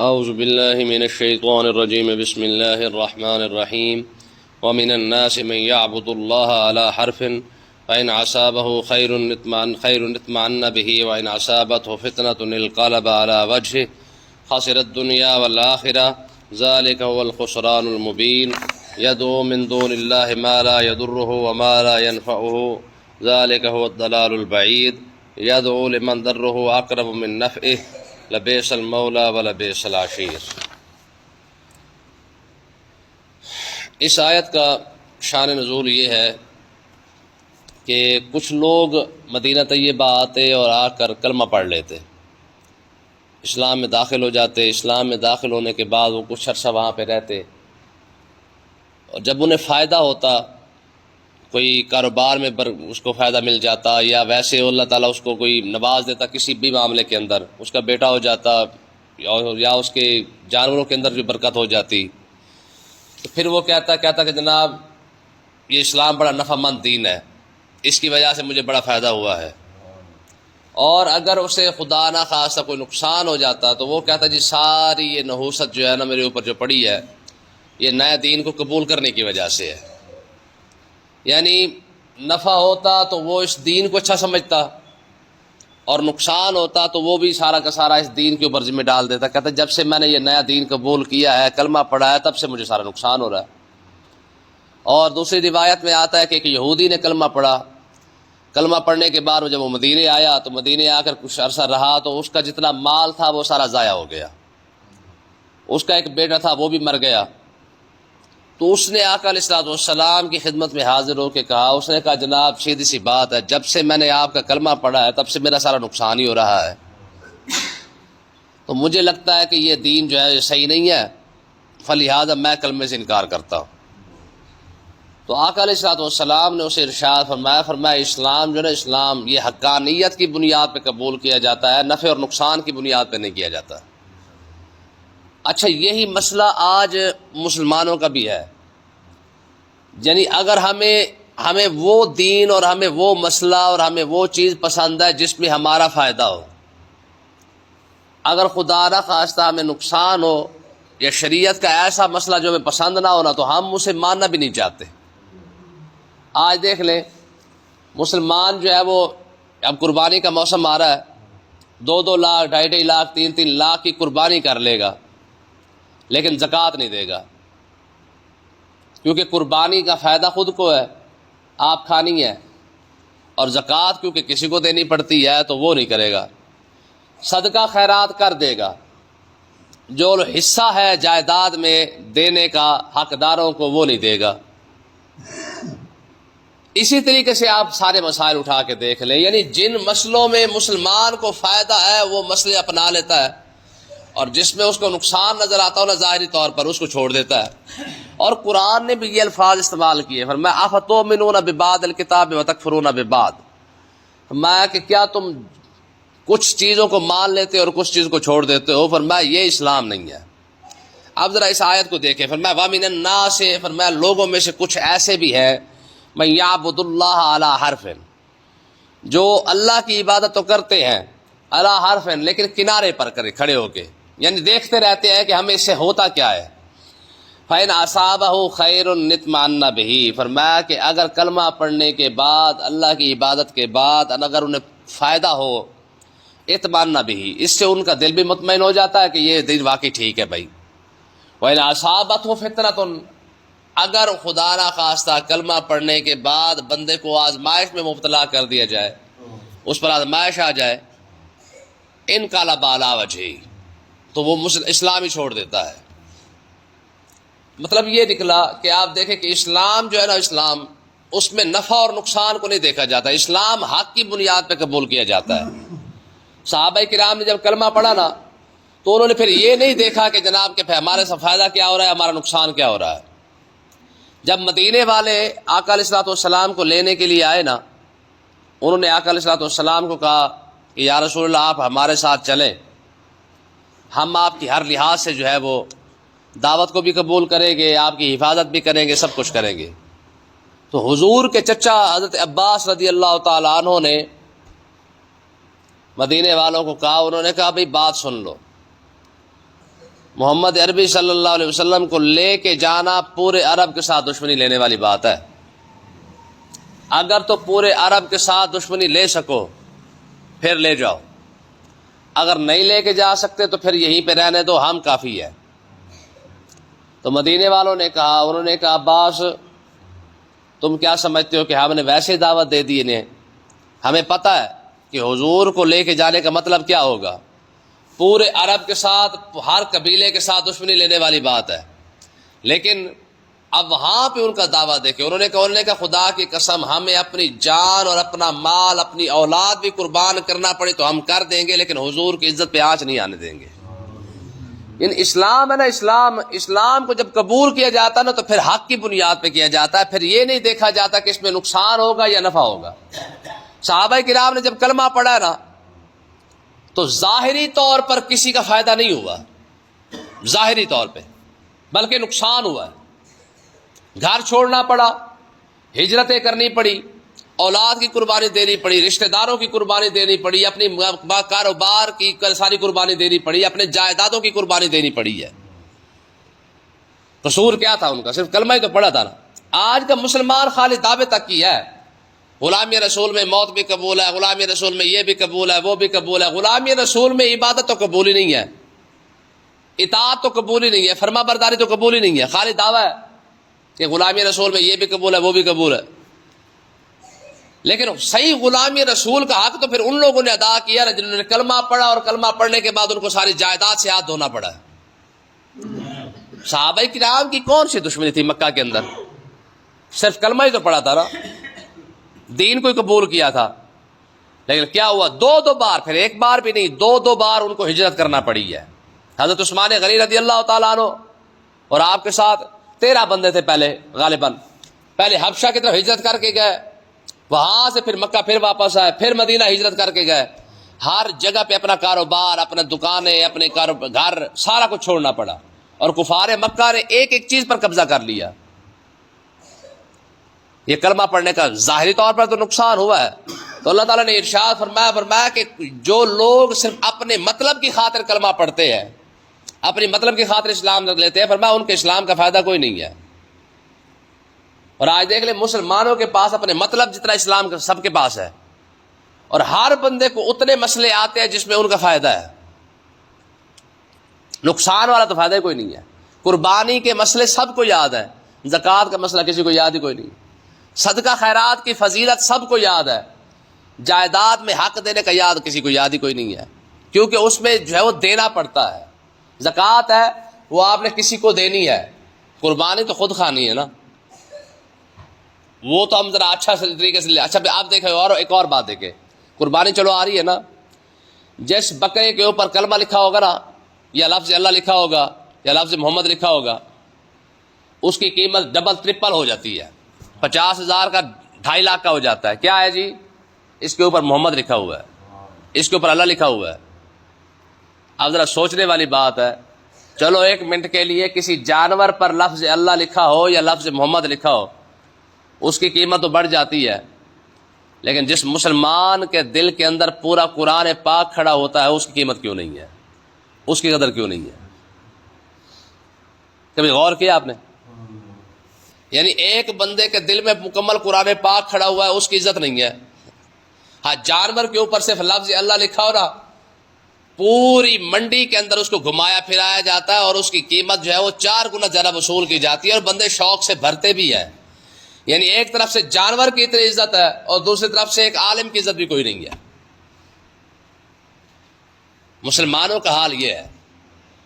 اعوذ باللہ من الشیطان الرجیم بسم اللہ الرحمن الرحیم ومن الناس من يعبد الله على حرف فإن أصابه خير اطمأن به وإن أصابته فتنة انقلب على وجهه خسر الدنيا والآخرة ذلك هو الخسران المبين يدعو من دون الله ما لا يضره وما لا ينفعه ذلك هو الضلال البعيد يدعو لمن ضره أقرب من نفعه لبئس المولى ولبئس العشیر۔ اس آیت کا شان نزول یہ ہے کہ کچھ لوگ مدینہ طیبہ آتے اور آ کر کلمہ پڑھ لیتے، اسلام میں داخل ہو جاتے، اسلام میں داخل ہونے کے بعد وہ کچھ عرصہ وہاں پہ رہتے، اور جب انہیں فائدہ ہوتا، کوئی کاروبار میں اس کو فائدہ مل جاتا، یا ویسے اللہ تعالیٰ اس کو کوئی نواز دیتا کسی بھی معاملے کے اندر، اس کا بیٹا ہو جاتا یا اس کے جانوروں کے اندر جو برکت ہو جاتی، تو پھر وہ کہتا کہ جناب یہ اسلام بڑا نفع مند دین ہے، اس کی وجہ سے مجھے بڑا فائدہ ہوا ہے۔ اور اگر اسے خدا نہ خواستہ کوئی نقصان ہو جاتا تو وہ کہتا جی ساری یہ نحوست جو ہے نا میرے اوپر جو پڑی ہے یہ نئے دین کو قبول کرنے کی وجہ سے ہے۔ یعنی نفع ہوتا تو وہ اس دین کو اچھا سمجھتا، اور نقصان ہوتا تو وہ بھی سارا کا سارا اس دین کے اوپر ذمہ ڈال دیتا، کہتا جب سے میں نے یہ نیا دین قبول کیا ہے، کلمہ پڑھا ہے، تب سے مجھے سارا نقصان ہو رہا ہے۔ اور دوسری روایت میں آتا ہے کہ ایک یہودی نے کلمہ پڑھا، کلمہ پڑھنے کے بعد جب وہ مدینے آیا تو مدینے آ کر کچھ عرصہ رہا تو اس کا جتنا مال تھا وہ سارا ضائع ہو گیا، اس کا ایک بیٹا تھا وہ بھی مر گیا۔ تو اس نے آقا علیہ الصلوۃ والسلام کی خدمت میں حاضر ہو کے کہا، اس نے کہا جناب سیدھی سی بات ہے، جب سے میں نے آپ کا کلمہ پڑھا ہے تب سے میرا سارا نقصان ہی ہو رہا ہے، تو مجھے لگتا ہے کہ یہ دین جو ہے یہ صحیح نہیں ہے، فلہذا میں کلمے سے انکار کرتا ہوں۔ تو آقا علیہ الصلوۃ والسلام نے اسے ارشاد فرمایا اسلام جو ہے نا، اسلام یہ حقانیت کی بنیاد پہ قبول کیا جاتا ہے، نفع اور نقصان کی بنیاد پہ نہیں کیا جاتا۔ اچھا یہی مسئلہ آج مسلمانوں کا بھی ہے، یعنی اگر ہمیں وہ دین اور ہمیں وہ مسئلہ اور ہمیں وہ چیز پسند ہے جس میں ہمارا فائدہ ہو، اگر خدا نہ خواستہ ہمیں نقصان ہو یا شریعت کا ایسا مسئلہ جو ہمیں پسند نہ ہونا تو ہم اسے ماننا بھی نہیں چاہتے۔ آج دیکھ لیں مسلمان جو ہے وہ اب قربانی کا موسم آ رہا ہے، 2 لاکھ 2.5 لاکھ 3 لاکھ کی قربانی کر لے گا، لیکن زکوٰۃ نہیں دے گا، کیونکہ قربانی کا فائدہ خود کو ہے، آپ کھانی ہے، اور زکوٰۃ کیونکہ کسی کو دینی پڑتی ہے تو وہ نہیں کرے گا۔ صدقہ خیرات کر دے گا، جو حصہ ہے جائیداد میں دینے کا حقداروں کو وہ نہیں دے گا۔ اسی طریقے سے آپ سارے مسائل اٹھا کے دیکھ لیں، یعنی جن مسئلوں میں مسلمان کو فائدہ ہے وہ مسئلے اپنا لیتا ہے، اور جس میں اس کو نقصان نظر آتا ہو نا ظاہری طور پر اس کو چھوڑ دیتا ہے۔ اور قرآن نے بھی یہ الفاظ استعمال کیے، فرمایا افتؤمنون ببعض الکتاب وتکفرون ببعض، فرمایا کہ کیا تم کچھ چیزوں کو مان لیتے اور کچھ چیز کو چھوڑ دیتے ہو، فرمایا یہ اسلام نہیں ہے۔ اب ذرا اس آیت کو دیکھیں، فرمایا وَمِنَ النَّاسِ، فرمایا لوگوں میں سے کچھ ایسے بھی ہیں مَن يَعْبُدُ اللَّهَ عَلَى حَرْفٍ، جو اللہ کی عبادت تو کرتے ہیں علی حرف، لیکن کنارے پر کھڑے ہو کے، یعنی دیکھتے رہتے ہیں کہ ہمیں اس سے ہوتا کیا ہے۔ فَإِنْ أَصَابَهُ خَيْرٌ اطْمَأَنَّ بِهِ، فرمایا کہ اگر کلمہ پڑھنے کے بعد اللہ کی عبادت کے بعد اگر انہیں فائدہ ہو، اطمأنَّ بِهِ، اس سے ان کا دل بھی مطمئن ہو جاتا ہے کہ یہ دین واقعی ٹھیک ہے بھائی۔ وَإِنْ أَصَابَتْهُ فِتْنَةٌ، اگر خدا نہ خواستہ کلمہ پڑھنے کے بعد بندے کو آزمائش میں مبتلا کر دیا جائے، اس پر آزمائش آ جائے، انقلب علی وجہہ، تو وہ اسلام ہی چھوڑ دیتا ہے۔ مطلب یہ نکلا کہ آپ دیکھیں کہ اسلام جو ہے نا، اسلام اس میں نفع اور نقصان کو نہیں دیکھا جاتا، اسلام حق کی بنیاد پہ قبول کیا جاتا ہے۔ صحابہ کرام نے جب کلمہ پڑھا نا تو انہوں نے پھر یہ نہیں دیکھا کہ جناب کہ ہمارے سے فائدہ کیا ہو رہا ہے، ہمارا نقصان کیا ہو رہا ہے۔ جب مدینے والے آقا علیہ الصلوۃ والسلام کو لینے کے لیے آئے نا، انہوں نے آقا علیہ الصلوۃ والسلام کو کہا کہ یا رسول اللہ آپ ہمارے ساتھ چلیں، ہم آپ کی ہر لحاظ سے جو ہے وہ دعوت کو بھی قبول کریں گے، آپ کی حفاظت بھی کریں گے، سب کچھ کریں گے۔ تو حضور کے چچا حضرت عباس رضی اللہ تعالی عنہ نے مدینے والوں کو کہا، انہوں نے کہا بھئی بات سن لو، محمد عربی صلی اللہ علیہ وسلم کو لے کے جانا پورے عرب کے ساتھ دشمنی لینے والی بات ہے. اگر تو پورے عرب کے ساتھ دشمنی لے سکو پھر لے جاؤ، اگر نہیں لے کے جا سکتے تو پھر یہیں پہ رہنے دو، ہم کافی ہے. تو مدینے والوں نے کہا، انہوں نے کہا عباس تم کیا سمجھتے ہو کہ ہم نے ویسے دعوت دے دی انہیں؟ ہمیں پتہ ہے کہ حضور کو لے کے جانے کا مطلب کیا ہوگا، پورے عرب کے ساتھ ہر قبیلے کے ساتھ دشمنی لینے والی بات ہے. لیکن اب وہاں پہ ان کا دعویٰ دیکھے، انہوں نے کہا خدا کی قسم ہمیں اپنی جان اور اپنا مال، اپنی اولاد بھی قربان کرنا پڑے تو ہم کر دیں گے، لیکن حضور کی عزت پہ آنچ نہیں آنے دیں گے. اسلام ہے نا، اسلام کو جب قبول کیا جاتا ہے نا تو پھر حق کی بنیاد پہ کیا جاتا ہے، پھر یہ نہیں دیکھا جاتا کہ اس میں نقصان ہوگا یا نفع ہوگا. صحابہ کرام نے جب کلمہ پڑھا ہے نا تو ظاہری طور پر کسی کا فائدہ نہیں ہوا، ظاہری طور پہ، بلکہ نقصان ہوا ہے. گھر چھوڑنا پڑا، ہجرتیں کرنی پڑی، اولاد کی قربانی دینی پڑی، رشتہ داروں کی قربانی دینی پڑی، اپنی کاروبار کی ساری قربانی دینی پڑی، اپنے جائیدادوں کی قربانی دینی پڑی ہے. قصور کیا تھا ان کا؟ صرف کلمہ ہی تو پڑھا تھا نا. آج کا مسلمان خالی دعوے تک کی ہے، غلامی رسول میں موت بھی قبول ہے، غلامی رسول میں یہ بھی قبول ہے، وہ بھی قبول ہے. غلامی رسول میں عبادت تو قبول ہی نہیں ہے، اطاعت تو قبول ہی نہیں ہے، فرما برداری تو قبول ہی نہیں ہے، خالی دعویٰ ہے کہ غلامی رسول میں یہ بھی قبول ہے، وہ بھی قبول ہے. لیکن صحیح غلامی رسول کا حق تو پھر ان لوگوں نے ادا کیا نا جنہوں نے کلمہ پڑھا، اور کلمہ پڑھنے کے بعد ان کو ساری جائیداد سے ہاتھ دھونا پڑا. صحابہ کرام کی کون سی دشمنی تھی مکہ کے اندر؟ صرف کلمہ ہی تو پڑھا تھا نا، دین کو قبول کیا تھا. لیکن کیا ہوا؟ دو بار، پھر ایک بار بھی نہیں، دو بار ان کو ہجرت کرنا پڑی ہے. حضرت عثمان غنی رضی اللہ تعالیٰ عنہ اور آپ کے ساتھ 13 بندے تھے پہلے، غالباً پہلے حبشہ کی طرف ہجرت کر کے گئے، وہاں سے پھر مکہ پھر واپس آئے، پھر مدینہ ہجرت کر کے گئے. ہر جگہ پہ اپنا کاروبار، اپنے دکانیں، اپنے گھر، سارا کچھ چھوڑنا پڑا، اور کفار مکہ نے ایک ایک چیز پر قبضہ کر لیا. یہ کلمہ پڑھنے کا ظاہری طور پر تو نقصان ہوا ہے. تو اللہ تعالیٰ نے ارشاد فرمایا کہ جو لوگ صرف اپنے مطلب کی خاطر کلمہ پڑھتے ہیں، اپنی مطلب کی خاطر اسلام رکھ لیتے ہیں، فرمایا ان کے اسلام کا فائدہ کوئی نہیں ہے. اور آج دیکھ لیں مسلمانوں کے پاس اپنے مطلب جتنا اسلام کا سب کے پاس ہے، اور ہر بندے کو اتنے مسئلے آتے ہیں جس میں ان کا فائدہ ہے، نقصان والا تو فائدہ ہی کوئی نہیں ہے. قربانی کے مسئلے سب کو یاد ہے، زکوٰۃ کا مسئلہ کسی کو یاد ہی کوئی نہیں، صدقہ خیرات کی فضیلت سب کو یاد ہے، جائیداد میں حق دینے کا یاد کسی کو یاد ہی کوئی نہیں ہے، کیونکہ اس میں جو ہے وہ دینا پڑتا ہے. زکوٰۃ ہے وہ آپ نے کسی کو دینی ہے، قربانی تو خود کھانی ہے نا، وہ تو ہم ذرا اچھا طریقے سے اچھا آپ دیکھیں. اور ایک اور بات دیکھیں، قربانی چلو آ رہی ہے نا، جس بکرے کے اوپر کلمہ لکھا ہوگا نا، یا لفظ اللہ لکھا ہوگا، یا لفظ محمد لکھا ہوگا، اس کی قیمت ڈبل ٹرپل ہو جاتی ہے، 50,000 کا 2.5 لاکھ کا ہو جاتا ہے. کیا ہے جی؟ اس کے اوپر محمد لکھا ہوا ہے، اس کے اوپر اللہ لکھا ہوا ہے. اب ذرا سوچنے والی بات ہے، چلو ایک منٹ کے لیے کسی جانور پر لفظ اللہ لکھا ہو یا لفظ محمد لکھا ہو، اس کی قیمت تو بڑھ جاتی ہے، لیکن جس مسلمان کے دل کے اندر پورا قرآن پاک کھڑا ہوتا ہے اس کی قیمت کیوں نہیں ہے، اس کی قدر کیوں نہیں ہے؟ کبھی غور کیا آپ نے؟ یعنی ایک بندے کے دل میں مکمل قرآن پاک کھڑا ہوا ہے، اس کی عزت نہیں ہے. ہاں، جانور کے اوپر صرف لفظ اللہ لکھا ہو نا، پوری منڈی کے اندر اس کو گھمایا پھرایا جاتا ہے، اور اس کی قیمت جو ہے وہ 4 گنا زیادہ وصول کی جاتی ہے، اور بندے شوق سے بھرتے بھی ہیں. یعنی ایک طرف سے جانور کی اتنی عزت ہے، اور دوسری طرف سے ایک عالم کی عزت بھی کوئی نہیں ہے. مسلمانوں کا حال یہ ہے.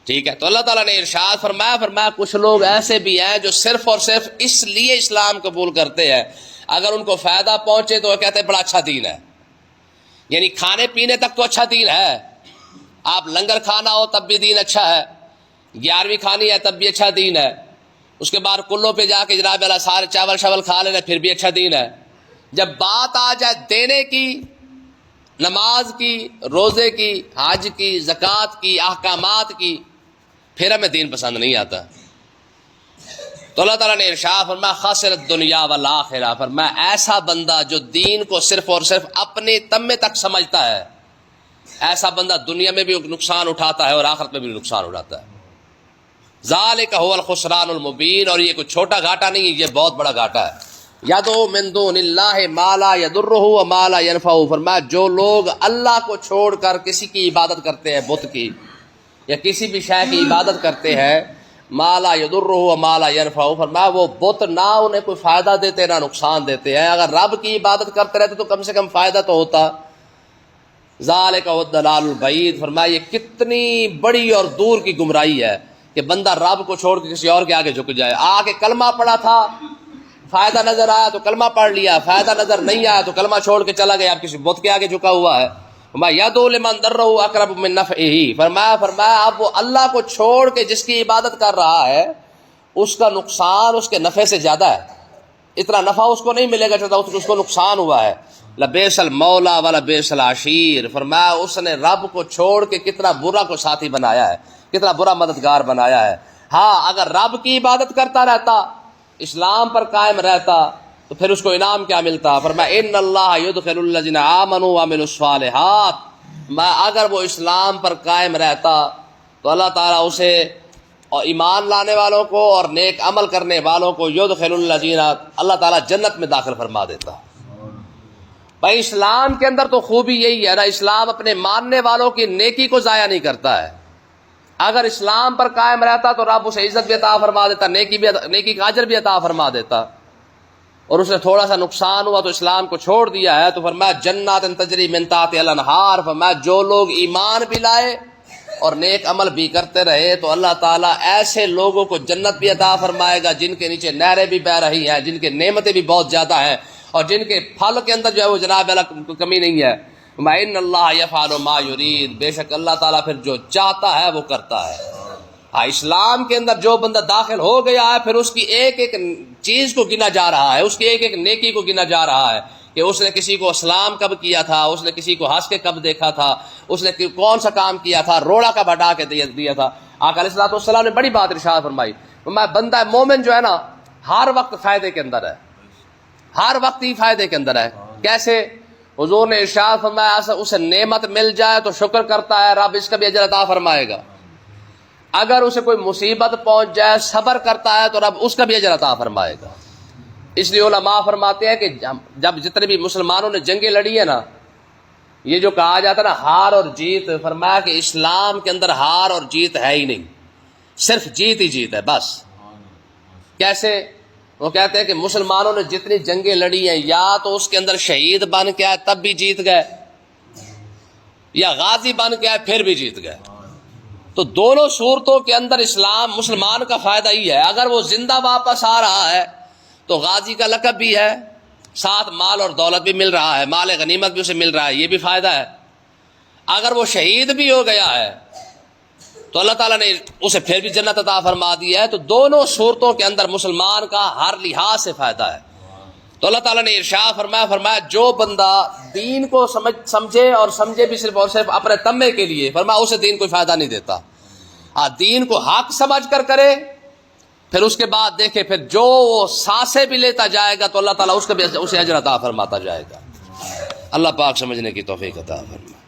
ٹھیک ہے، تو اللہ تعالیٰ نے ارشاد فرمایا کچھ لوگ ایسے بھی ہیں جو صرف اور صرف اس لیے اسلام قبول کرتے ہیں، اگر ان کو فائدہ پہنچے تو وہ کہتے ہیں بڑا اچھا دین ہے. یعنی کھانے پینے تک تو اچھا دین ہے، آپ لنگر کھانا ہو تب بھی دین اچھا ہے، 11ویں کھانی ہے تب بھی اچھا دین ہے، اس کے بعد کلوں پہ جا کے جناب اللہ سارے چاول شاول کھا لینا پھر بھی اچھا دین ہے. جب بات آ جائے دینے کی، نماز کی، روزے کی، حج کی، زکوٰۃ کی، احکامات کی، پھر ہمیں دین پسند نہیں آتا. تو اللہ تعالیٰ نے ارشاد فرمایا خسر الدنیا والآخرہ، فرمایا ایسا بندہ جو دین کو صرف اور صرف اپنے تمے تک سمجھتا ہے، ایسا بندہ دنیا میں بھی نقصان اٹھاتا ہے اور آخرت میں بھی نقصان اٹھاتا ہے. ذالک هو الخسران المبین، اور یہ کوئی چھوٹا گھاٹا نہیں ہے، یہ بہت بڑا گھاٹا ہے۔ یدعو من دون اللہ ما لا یضرہ وما لا ینفعہ، فرمایا جو لوگ اللہ کو چھوڑ کر کسی کی عبادت کرتے ہیں، بت کی یا کسی بھی شے کی عبادت کرتے ہیں، ما لا یضرہ وما لا ینفعہ، فرمایا وہ بت نہ انہیں کوئی فائدہ دیتے نہ نقصان دیتے ہیں، اگر رب کی عبادت کرتے رہتے تو کم سے کم فائدہ تو ہوتا۔ ذالک هو الضلال البعید، فرمایا یہ کتنی بڑی اور دور کی گمراہی ہے کہ بندہ رب کو چھوڑ کے کسی اور کے آگے جھک جائے۔ آ کے کلمہ پڑھا تھا، فائدہ نظر آیا تو کلمہ پڑھ لیا، فائدہ نظر نہیں آیا تو کلمہ چھوڑ کے چلا گیا، اب کسی بت کے آگے جھکا ہوا ہے۔ یدعو لمن ضرہ اقرب من نفعہ، فرمایا اب وہ اللہ کو چھوڑ کے جس کی عبادت کر رہا ہے اس کا نقصان اس کے نفع سے زیادہ ہے، اتنا نفع اس کو نہیں ملے گا جتنا اس کو نقصان ہوا ہے۔ لبئس المولا ولبئس العشیر، فرمایا اس نے رب کو چھوڑ کے کتنا برا کو ساتھی بنایا ہے، کتنا برا مددگار بنایا ہے۔ ہاں اگر رب کی عبادت کرتا رہتا، اسلام پر قائم رہتا تو پھر اس کو انعام کیا ملتا؟ فرمایا ان اللہ یدخل الذین آمنوا وعملوا الصالحات، اگر وہ اسلام پر قائم رہتا تو اللہ تعالیٰ اسے اور ایمان لانے والوں کو اور نیک عمل کرنے والوں کو یدخل الذین، اللہ تعالیٰ جنت میں داخل فرما دیتا۔ بھائی اسلام کے اندر تو خوبی یہی ہے نا، اسلام اپنے ماننے والوں کی نیکی کو ضائع نہیں کرتا ہے۔ اگر اسلام پر قائم رہتا تو رب اسے عزت بھی عطا فرما دیتا، نیکی کا اجر بھی عطا فرما دیتا، اور اسے تھوڑا سا نقصان ہوا تو اسلام کو چھوڑ دیا ہے تو فرمایا جنات تجری من تحتہا الانہار، فرمایا جو لوگ ایمان بھی لائے اور نیک عمل بھی کرتے رہے تو اللہ تعالیٰ ایسے لوگوں کو جنت بھی عطا فرمائے گا جن کے نیچے نہریں بھی بہہ رہی ہیں، جن کے نعمتیں بھی بہت زیادہ ہیں، اور جن کے پھل کے اندر جو ہے وہ جناب اللہ کمی نہیں ہے۔ ان اللہ یفعل ما یرید، بے شک اللہ تعالیٰ پھر جو چاہتا ہے وہ کرتا ہے۔ ہاں اسلام کے اندر جو بندہ داخل ہو گیا ہے پھر اس کی ایک ایک چیز کو گنا جا رہا ہے، اس کی ایک ایک نیکی کو گنا جا رہا ہے کہ اس نے کسی کو اسلام کب کیا تھا، اس نے کسی کو ہنس کے کب دیکھا تھا، اس نے کون سا کام کیا تھا، روڑا کب ہٹا کے دیا تھا۔ آقا علیہ الصلوۃ والسلام نے بڑی بات ارشاد فرمائی، بندہ مومن جو ہے نا ہر وقت فائدے کے اندر ہے، ہر وقت ہی فائدے کے اندر ہے۔ کیسے؟ حضور نے ارشاد فرمایا اسے نعمت مل جائے تو شکر کرتا ہے، رب اس کا بھی اجر عطا فرمائے گا۔ اگر اسے کوئی مصیبت پہنچ جائے صبر کرتا ہے تو رب اس کا بھی اجر عطا فرمائے گا۔ اس لیے علماء فرماتے ہیں کہ جب جتنے بھی مسلمانوں نے جنگیں لڑی ہیں نا، یہ جو کہا جاتا ہے نا ہار اور جیت، فرمایا کہ اسلام کے اندر ہار اور جیت ہے ہی نہیں، صرف جیت ہی جیت ہے بس۔ کیسے؟ وہ کہتے ہیں کہ مسلمانوں نے جتنی جنگیں لڑی ہیں یا تو اس کے اندر شہید بن کے آئے تب بھی جیت گئے، یا غازی بن کے آئے پھر بھی جیت گئے۔ تو دونوں صورتوں کے اندر اسلام مسلمان کا فائدہ ہی ہے، اگر وہ زندہ واپس آ رہا ہے تو غازی کا لقب بھی ہے، ساتھ مال اور دولت بھی مل رہا ہے، مال غنیمت بھی اسے مل رہا ہے، یہ بھی فائدہ ہے۔ اگر وہ شہید بھی ہو گیا ہے تو اللہ تعالیٰ نے اسے پھر بھی جنت عطا فرما دی ہے۔ تو دونوں صورتوں کے اندر مسلمان کا ہر لحاظ سے فائدہ ہے۔ تو اللہ تعالیٰ نے ارشاد فرمایا جو بندہ دین کو سمجھے اور سمجھے بھی صرف اور صرف اپنے تمے کے لیے، فرمایا اسے دین کوئی فائدہ نہیں دیتا۔ دین کو حق سمجھ کر کرے، پھر اس کے بعد دیکھے پھر جو وہ سانسیں بھی لیتا جائے گا تو اللہ تعالیٰ اس کا بھی اسے اجر عطا فرماتا جائے گا۔ اللہ پاک سمجھنے کی توفیق عطا فرمائے۔